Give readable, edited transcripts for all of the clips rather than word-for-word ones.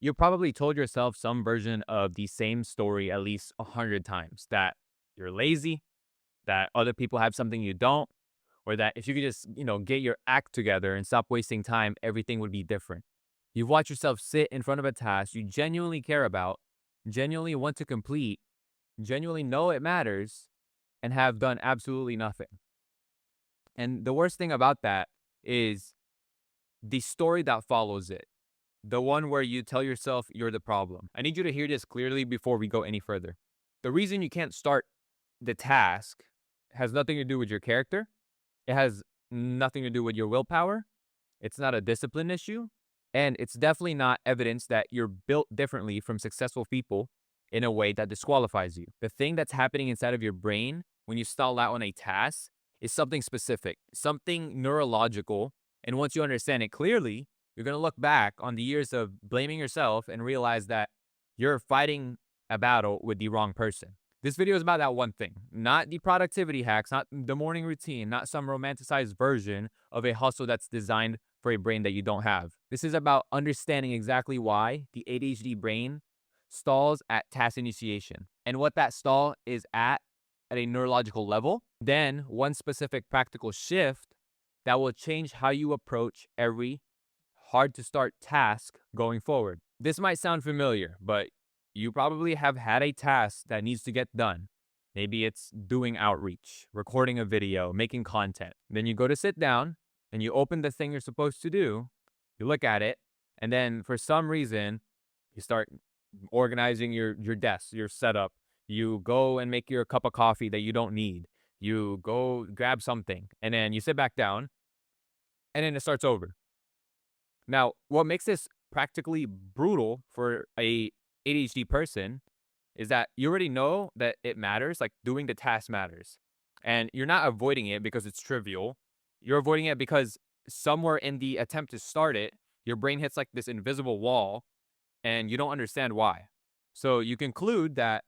You probably told yourself some version of the same story at least 100 times, that you're lazy, that other people have something you don't, or that if you could just, get your act together and stop wasting time, everything would be different. You've watched yourself sit in front of a task you genuinely care about, genuinely want to complete, genuinely know it matters, and have done absolutely nothing. And the worst thing about that is the story that follows it, the one where you tell yourself you're the problem. I need you to hear this clearly before we go any further. The reason you can't start the task has nothing to do with your character. It has nothing to do with your willpower. It's not a discipline issue. And it's definitely not evidence that you're built differently from successful people in a way that disqualifies you. The thing that's happening inside of your brain when you stall out on a task is something specific, something neurological. And once you understand it clearly, you're going to look back on the years of blaming yourself and realize that you're fighting a battle with the wrong person. This video is about that one thing, not the productivity hacks, not the morning routine, not some romanticized version of a hustle that's designed for a brain that you don't have. This is about understanding exactly why the ADHD brain stalls at task initiation and what that stall is at a neurological level. Then one specific practical shift that will change how you approach every hard to start task going forward. This might sound familiar, but you probably have had a task that needs to get done. Maybe it's doing outreach, recording a video, making content. Then you go to sit down and you open the thing you're supposed to do, you look at it, and then for some reason, you start organizing your desk, your setup. You go and make your cup of coffee that you don't need. You go grab something, and then you sit back down, and then it starts over. Now, what makes this practically brutal for a ADHD person is that you already know that it matters, like doing the task matters. And you're not avoiding it because it's trivial. You're avoiding it because somewhere in the attempt to start it, your brain hits like this invisible wall and you don't understand why. So you conclude that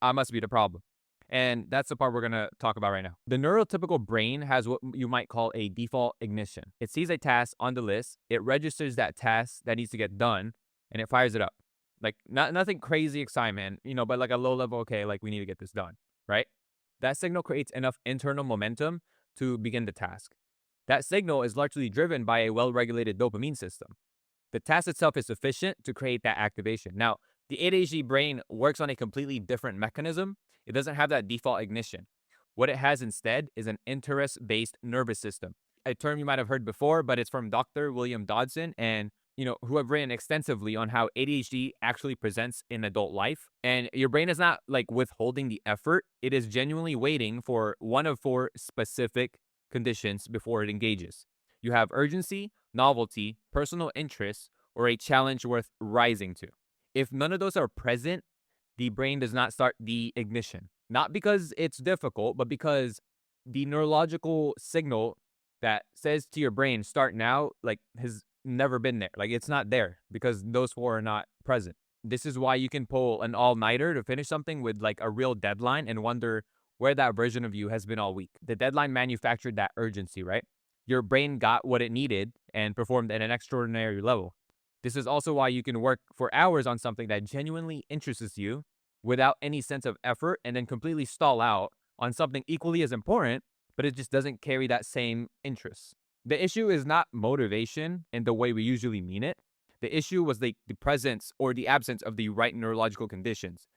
I must be the problem. And that's the part we're going to talk about right now. The neurotypical brain has what you might call a default ignition. It sees a task on the list, it registers that task that needs to get done, and it fires it up. Like nothing crazy excitement, but like a low level, okay, like we need to get this done, right? That signal creates enough internal momentum to begin the task. That signal is largely driven by a well-regulated dopamine system. The task itself is sufficient to create that activation. Now, the ADHD brain works on a completely different mechanism. It doesn't have that default ignition. What it has instead is an interest-based nervous system, a term you might have heard before, but it's from Dr. William Dodson and who have written extensively on how ADHD actually presents in adult life. And your brain is not like withholding the effort. It is genuinely waiting for one of four specific conditions before it engages. You have urgency, novelty, personal interest, or a challenge worth rising to. If none of those are present, the brain does not start the ignition. Not because it's difficult, but because the neurological signal that says to your brain, start now, like has never been there. Like it's not there because those four are not present. This is why you can pull an all-nighter to finish something with like a real deadline and wonder where that version of you has been all week. The deadline manufactured that urgency, right? Your brain got what it needed and performed at an extraordinary level. This is also why you can work for hours on something that genuinely interests you without any sense of effort and then completely stall out on something equally as important, but it just doesn't carry that same interest. The issue is not motivation in the way we usually mean it. The issue was the presence or the absence of the right neurological conditions.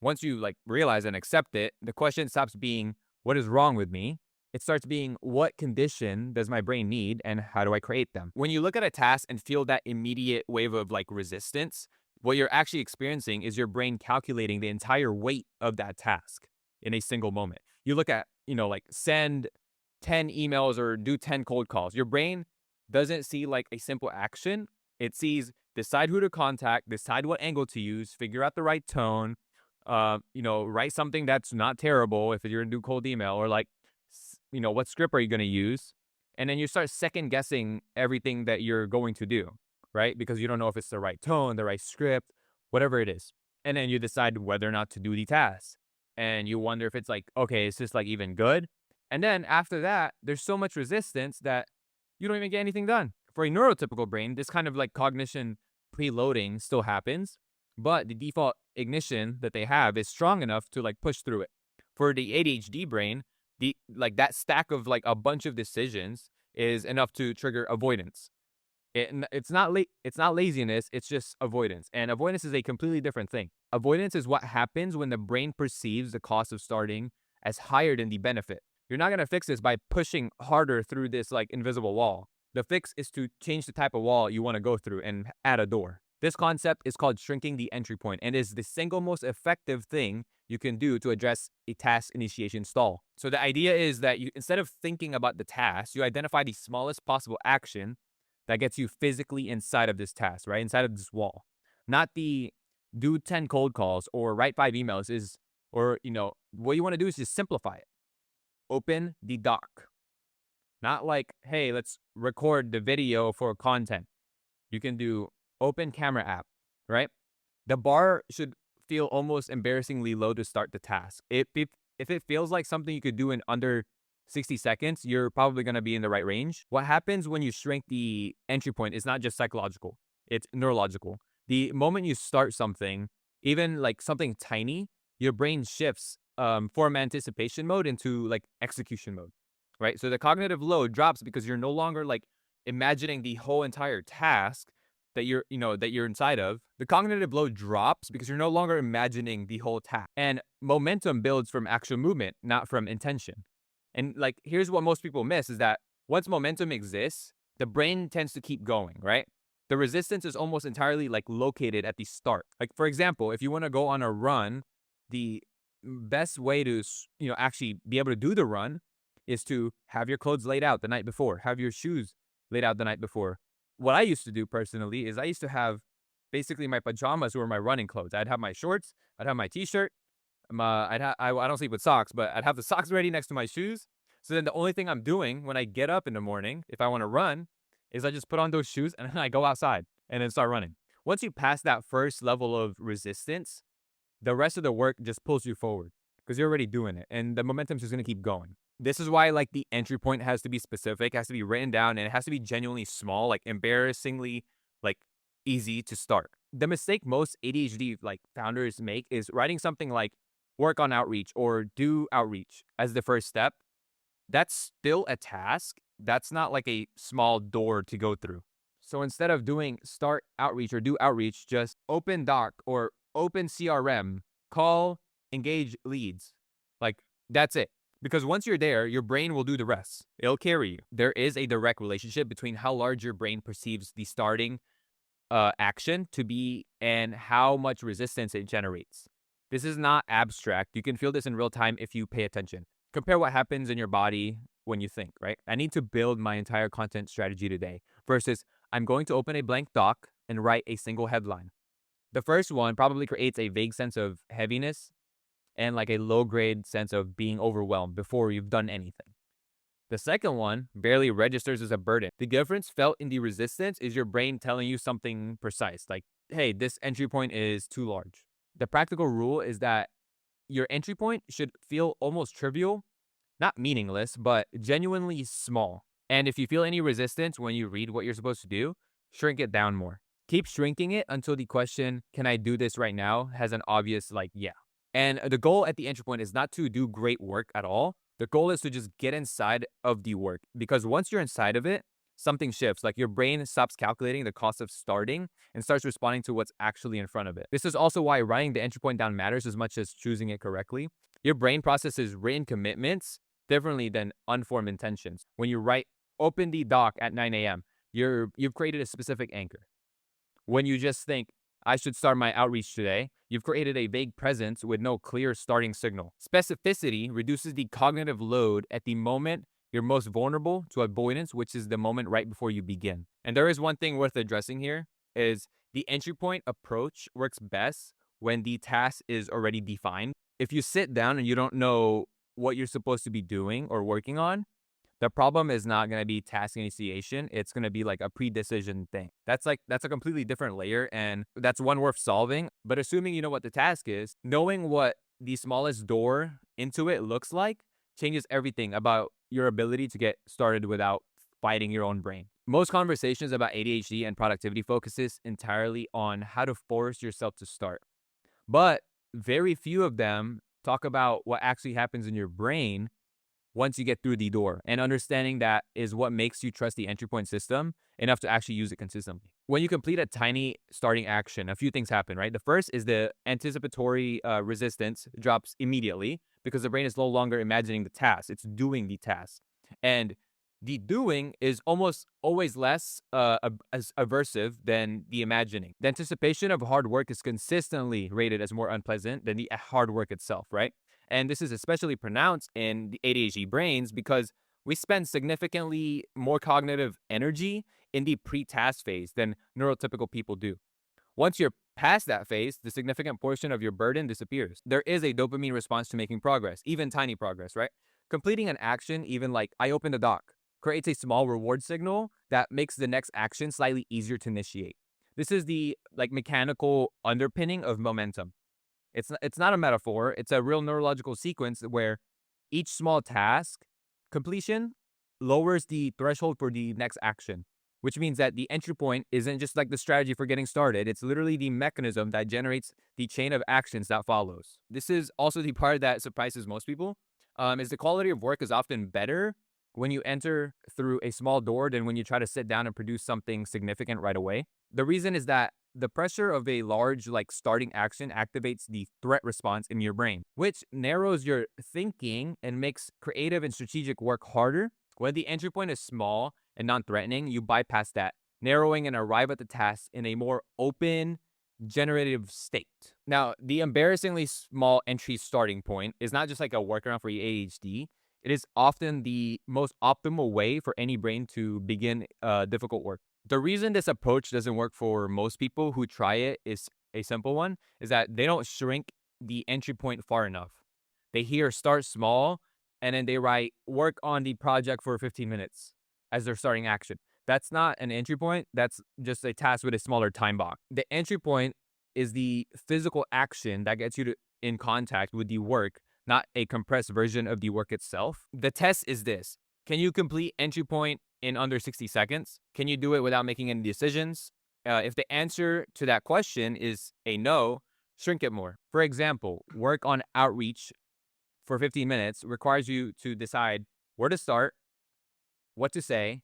Once you realize and accept it, the question stops being, what is wrong with me? It starts being, what condition does my brain need and how do I create them? When you look at a task and feel that immediate wave of resistance, what you're actually experiencing is your brain calculating the entire weight of that task in a single moment. You look at, send 10 emails or do 10 cold calls. Your brain doesn't see a simple action. It sees decide who to contact, decide what angle to use, figure out the right tone, write something that's not terrible if you're gonna do cold email, or what script are you going to use? And then you start second guessing everything that you're going to do, right? Because you don't know if it's the right tone, the right script, whatever it is. And then you decide whether or not to do the task. And you wonder if it's okay, is this even good? And then after that, there's so much resistance that you don't even get anything done. For a neurotypical brain, this kind of cognition preloading still happens, but the default ignition that they have is strong enough to like push through it. For the ADHD brain, the like that stack of like a bunch of decisions is enough to trigger avoidance. It's not laziness, it's just avoidance. And avoidance is a completely different thing. Avoidance is what happens when the brain perceives the cost of starting as higher than the benefit. You're not going to fix this by pushing harder through this like invisible wall. The fix is to change the type of wall you want to go through and add a door. This concept is called shrinking the entry point and is the single most effective thing you can do to address a task initiation stall. So the idea is that you, instead of thinking about the task, you identify the smallest possible action that gets you physically inside of this task, right? Inside of this wall. Not the do 10 cold calls or write 5 emails is, or, what you want to do is just simplify it. Open the doc. Not like, hey, let's record the video for content. You can do open camera app, right? The bar should feel almost embarrassingly low to start the task. If it feels like something you could do in under 60 seconds, you're probably going to be in the right range. What happens when you shrink the entry point is not just psychological, it's neurological. The moment you start something, even like something tiny, your brain shifts from anticipation mode into like execution mode, right? So the cognitive load drops because you're no longer like imagining the whole entire task that you're inside of. The cognitive load drops because you're no longer imagining the whole task. And momentum builds from actual movement, not from intention. And like, here's what most people miss is that once momentum exists, the brain tends to keep going, right? The resistance is almost entirely like located at the start. Like, for example, if you want to go on a run, the best way to, actually be able to do the run is to have your clothes laid out the night before, have your shoes laid out the night before. What I used to do personally is I used to have basically my pajamas were my running clothes. I'd have my shorts, I'd have my t-shirt, I don't sleep with socks, but I'd have the socks ready next to my shoes. So then the only thing I'm doing when I get up in the morning, if I want to run, is I just put on those shoes and then I go outside and then start running. Once you pass that first level of resistance, the rest of the work just pulls you forward because you're already doing it and the momentum's just going to keep going. This is why like the entry point has to be specific, has to be written down, and it has to be genuinely small, like embarrassingly like easy to start. The mistake most ADHD like founders make is writing something like work on outreach or do outreach as the first step. That's still a task. That's not like a small door to go through. So instead of doing start outreach or do outreach, just open doc or open CRM, call, engage leads. Like that's it. Because once you're there, your brain will do the rest. It'll carry you. There is a direct relationship between how large your brain perceives the starting action to be and how much resistance it generates. This is not abstract. You can feel this in real time if you pay attention. Compare what happens in your body when you think, right? I need to build my entire content strategy today versus I'm going to open a blank doc and write a single headline. The first one probably creates a vague sense of heaviness and like a low grade sense of being overwhelmed before you've done anything. The second one barely registers as a burden. The difference felt in the resistance is your brain telling you something precise, like, hey, this entry point is too large. The practical rule is that your entry point should feel almost trivial, not meaningless, but genuinely small. And if you feel any resistance when you read what you're supposed to do, shrink it down more. Keep shrinking it until the question, can I do this right now, has an obvious like, yeah. And the goal at the entry point is not to do great work at all. The goal is to just get inside of the work because once you're inside of it, something shifts. Like your brain stops calculating the cost of starting and starts responding to what's actually in front of it. This is also why writing the entry point down matters as much as choosing it correctly. Your brain processes written commitments differently than unformed intentions. When you write open the doc at 9 a.m., you've created a specific anchor. When you just think, I should start my outreach today, you've created a vague presence with no clear starting signal. Specificity reduces the cognitive load at the moment you're most vulnerable to avoidance, which is the moment right before you begin. And there is one thing worth addressing here is the entry point approach works best when the task is already defined. If you sit down and you don't know what you're supposed to be doing or working on, the problem is not going to be task initiation. It's going to be like a pre-decision thing. That's a completely different layer, and that's one worth solving. But assuming you know what the task is, knowing what the smallest door into it looks like changes everything about your ability to get started without fighting your own brain. Most conversations about ADHD and productivity focuses entirely on how to force yourself to start. But very few of them talk about what actually happens in your brain once you get through the door. And understanding that is what makes you trust the entry point system enough to actually use it consistently. When you complete a tiny starting action, a few things happen, right? The first is the anticipatory resistance drops immediately because the brain is no longer imagining the task, it's doing the task. And the doing is almost always less as aversive than the imagining. The anticipation of hard work is consistently rated as more unpleasant than the hard work itself, right? And this is especially pronounced in the ADHD brains because we spend significantly more cognitive energy in the pre-task phase than neurotypical people do. Once you're past that phase, the significant portion of your burden disappears. There is a dopamine response to making progress, even tiny progress, right? Completing an action, even like I opened a doc, creates a small reward signal that makes the next action slightly easier to initiate. This is the like mechanical underpinning of momentum. It's not a metaphor. It's a real neurological sequence where each small task completion lowers the threshold for the next action, which means that the entry point isn't just like the strategy for getting started. It's literally the mechanism that generates the chain of actions that follows. This is also the part that surprises most people. Is the quality of work is often better when you enter through a small door than when you try to sit down and produce something significant right away. The reason is that the pressure of a large like starting action activates the threat response in your brain, which narrows your thinking and makes creative and strategic work harder. When the entry point is small and non-threatening, you bypass that, narrowing and arrive at the task in a more open, generative state. Now, the embarrassingly small entry starting point is not just like a workaround for your ADHD. It is often the most optimal way for any brain to begin difficult work. The reason this approach doesn't work for most people who try it is a simple one, is that they don't shrink the entry point far enough. They hear start small and then they write work on the project for 15 minutes as their starting action. That's not an entry point. That's just a task with a smaller time box. The entry point is the physical action that gets you in contact with the work, not a compressed version of the work itself. The test is this. Can you complete entry point in under 60 seconds? Can you do it without making any decisions? If the answer to that question is a no, shrink it more. For example, work on outreach for 15 minutes requires you to decide where to start, what to say,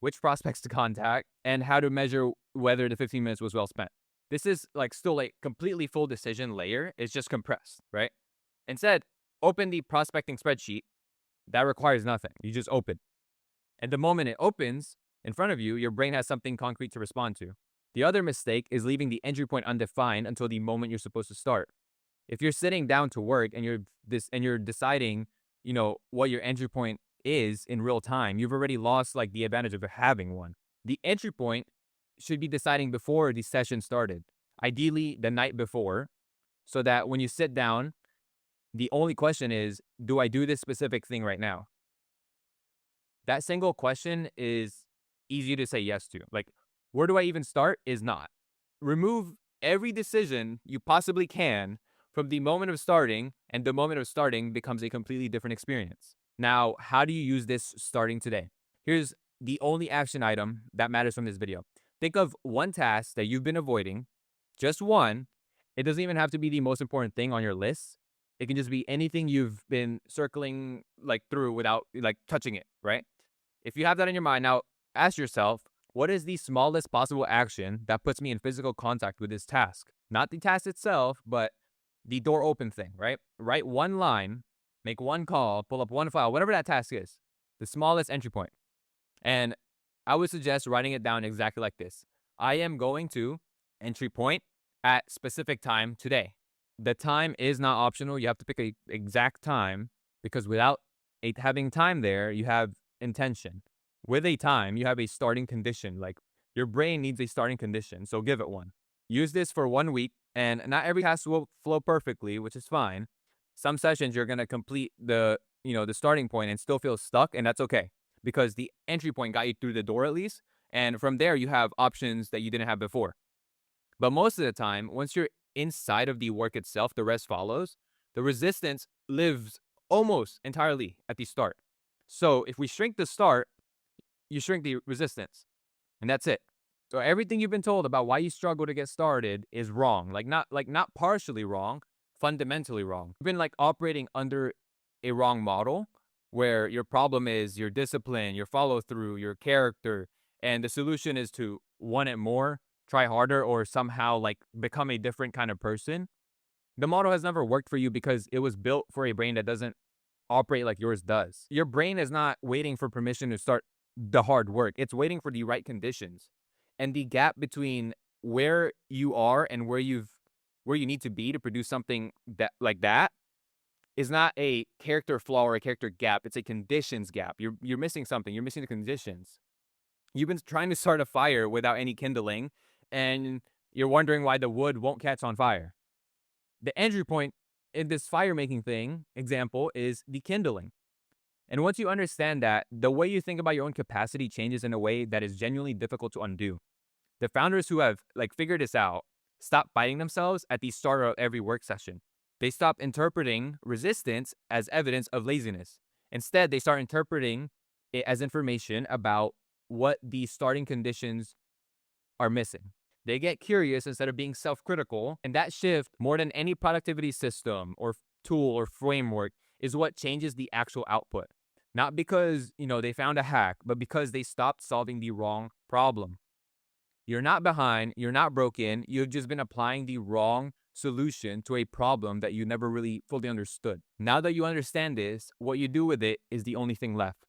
which prospects to contact, and how to measure whether the 15 minutes was well spent. This is like still a completely full decision layer. It's just compressed, right? Instead, open the prospecting spreadsheet. That requires nothing. You just open. And the moment it opens in front of you, your brain has something concrete to respond to. The other mistake is leaving the entry point undefined until the moment you're supposed to start. If you're sitting down to work and you're deciding, what your entry point is in real time, you've already lost like the advantage of having one. The entry point should be deciding before the session started, ideally the night before, so that when you sit down, the only question is, do I do this specific thing right now? That single question is easy to say yes to. Like, where do I even start is not. Remove every decision you possibly can from the moment of starting, and the moment of starting becomes a completely different experience. Now, how do you use this starting today? Here's the only action item that matters from this video. Think of one task that you've been avoiding, just one. It doesn't even have to be the most important thing on your list. It can just be anything you've been circling like through without like touching it, right? If you have that in your mind, now ask yourself, what is the smallest possible action that puts me in physical contact with this task? Not the task itself, but the door open thing, right? Write one line, make one call, pull up one file, whatever that task is, the smallest entry point. And I would suggest writing it down exactly like this. I am going to entry point at specific time today. The time is not optional. You have to pick an exact time because without having time there, you have intention. With a time, you have a starting condition. Like your brain needs a starting condition, so give it one. Use this for 1 week, and not every task will flow perfectly, which is fine. Some sessions you're gonna complete the starting point and still feel stuck, and that's okay because the entry point got you through the door at least, and from there you have options that you didn't have before. But most of the time, once you're inside of the work itself, the rest follows. The resistance lives almost entirely at the start. So if we shrink the start, you shrink the resistance. And that's it. So everything you've been told about why you struggle to get started is wrong. Like not partially wrong, fundamentally wrong. You've been like operating under a wrong model where your problem is your discipline, your follow through, your character, and the solution is to want it more, try harder, or somehow like become a different kind of person. The model has never worked for you because it was built for a brain that doesn't operate like yours does. Your brain is not waiting for permission to start the hard work. It's waiting for the right conditions. And the gap between where you are and where you need to be to produce something that is not a character flaw or a character gap. It's a conditions gap. You're missing something. You're missing the conditions. You've been trying to start a fire without any kindling, and you're wondering why the wood won't catch on fire. The entry point in this fire making thing example is the kindling. And once you understand that, the way you think about your own capacity changes in a way that is genuinely difficult to undo. The founders who have like figured this out stop biting themselves at the start of every work session. They stop interpreting resistance as evidence of laziness. Instead, they start interpreting it as information about what the starting conditions are missing. They get curious instead of being self-critical, and that shift, more than any productivity system or tool or framework, is what changes the actual output. Not because, they found a hack, but because they stopped solving the wrong problem. You're not behind, you're not broken, you've just been applying the wrong solution to a problem that you never really fully understood. Now that you understand this, what you do with it is the only thing left.